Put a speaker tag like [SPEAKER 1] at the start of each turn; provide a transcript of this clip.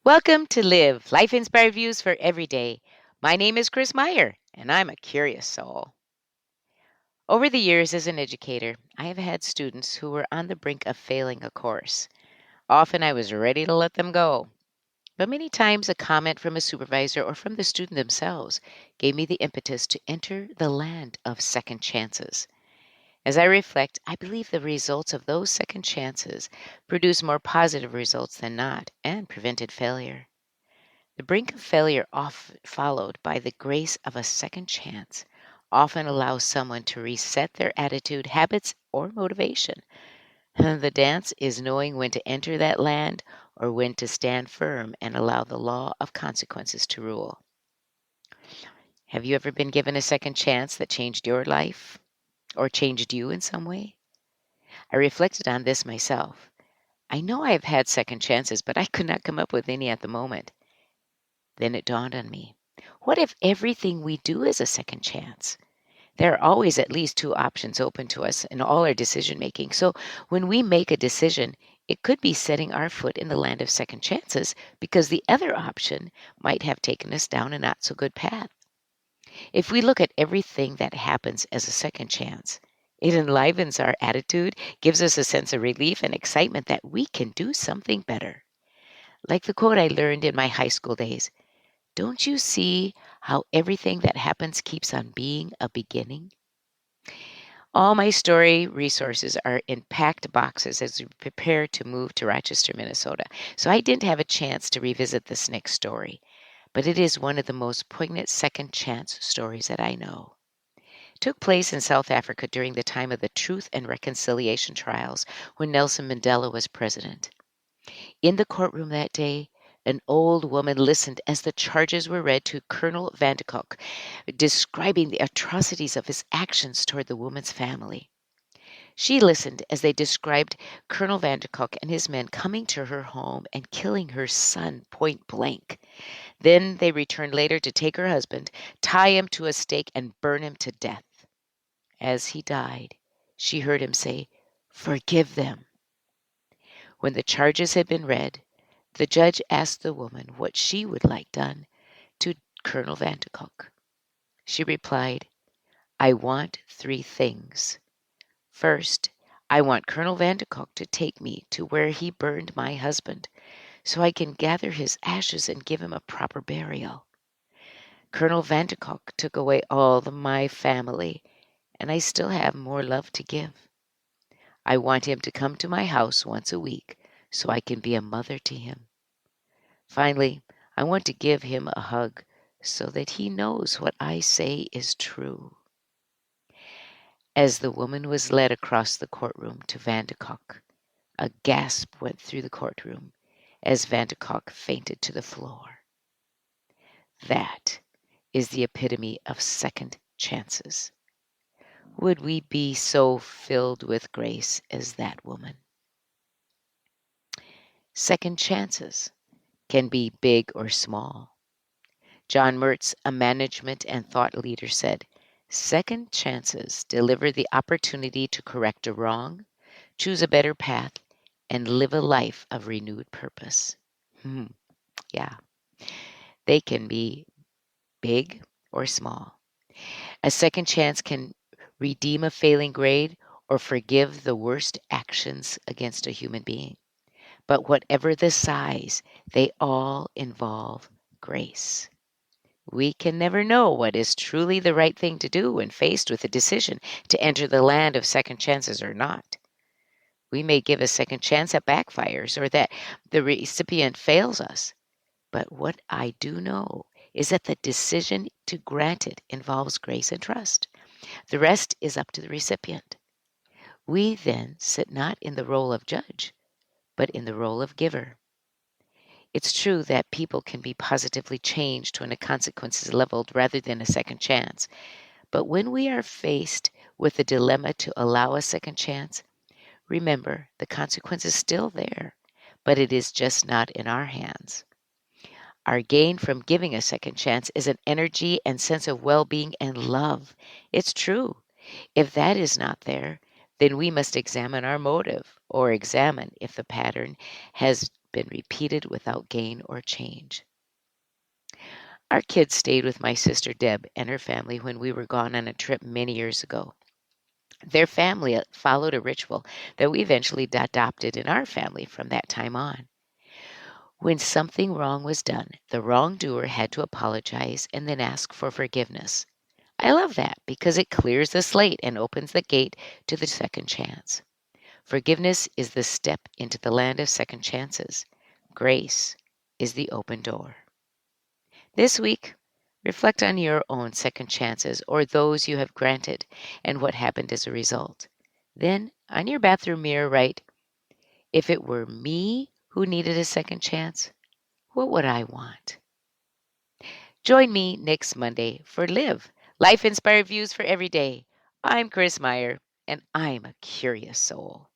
[SPEAKER 1] Welcome to Live, Life Inspired Views for Every Day. My name is Chris Meyer, and I'm a curious soul. Over the years as an educator, I have had students who were on the brink of failing a course. Often I was ready to let them go, but many times a comment from a supervisor or from the student themselves gave me the impetus to enter the land of second chances. As I reflect, I believe the results of those second chances produced more positive results than not and prevented failure. The brink of failure, often followed by the grace of a second chance, often allows someone to reset their attitude, habits, or motivation. The dance is knowing when to enter that land or when to stand firm and allow the law of consequences to rule. Have you ever been given a second chance that changed your life or changed you in some way? I reflected on this myself. I know I have had second chances, but I could not come up with any at the moment. Then it dawned on me. What if everything we do is a second chance? There are always at least two options open to us in all our decision making. So when we make a decision, it could be setting our foot in the land of second chances because the other option might have taken us down a not so good path. If we look at everything that happens as a second chance, it enlivens our attitude, gives us a sense of relief and excitement that we can do something better. Like the quote I learned in my high school days. Don't you see how everything that happens keeps on being a beginning? All my story resources are in packed boxes as we prepare to move to Rochester, Minnesota. So I didn't have a chance to revisit this next story, but it is one of the most poignant second chance stories that I know. It took place in South Africa during the time of the Truth and Reconciliation trials when Nelson Mandela was president. In the courtroom that day, an old woman listened as the charges were read to Colonel Vanderkook, describing the atrocities of his actions toward the woman's family. She listened as they described Colonel Vanderkook and his men coming to her home and killing her son point blank. Then they returned later to take her husband, tie him to a stake, and burn him to death. As he died, she heard him say, "Forgive them." When the charges had been read, the judge asked the woman what she would like done to Colonel Vanderkook. She replied, "I want three things. First, I want Colonel Vanderkook to take me to where he burned my husband so I can gather his ashes and give him a proper burial. Colonel Vanderkook took away all my family, and I still have more love to give. I want him to come to my house once a week so I can be a mother to him. Finally, I want to give him a hug so that he knows what I say is true." As the woman was led across the courtroom to Vanderkook, a gasp went through the courtroom as Vanderkook fainted to the floor. That is the epitome of second chances. Would we be so filled with grace as that woman? Second chances can be big or small. John Mertz, a management and thought leader, said, "Second chances deliver the opportunity to correct a wrong, choose a better path, and live a life of renewed purpose." Hmm, yeah, they can be big or small. A second chance can redeem a failing grade or forgive the worst actions against a human being. But whatever the size, they all involve grace. We can never know what is truly the right thing to do when faced with a decision to enter the land of second chances or not. We may give a second chance that backfires or that the recipient fails us. But what I do know is that the decision to grant it involves grace and trust. The rest is up to the recipient. We then sit not in the role of judge, but in the role of giver. It's true that people can be positively changed when a consequence is leveled rather than a second chance. But when we are faced with the dilemma to allow a second chance, remember the consequence is still there, but it is just not in our hands. Our gain from giving a second chance is an energy and sense of well being and love. It's true. If that is not there, then we must examine our motive or examine if the pattern has been repeated without gain or change. Our kids stayed with my sister Deb and her family when we were gone on a trip many years ago. Their family followed a ritual that we eventually adopted in our family from that time on. When something wrong was done, the wrongdoer had to apologize and then ask for forgiveness. I love that because it clears the slate and opens the gate to the second chance. Forgiveness is the step into the land of second chances. Grace is the open door. This week, reflect on your own second chances or those you have granted and what happened as a result. Then, on your bathroom mirror, write, if it were me who needed a second chance, what would I want? Join me next Monday for Live, Life Inspired Views for Every Day. I'm Chris Meyer, and I'm a curious soul.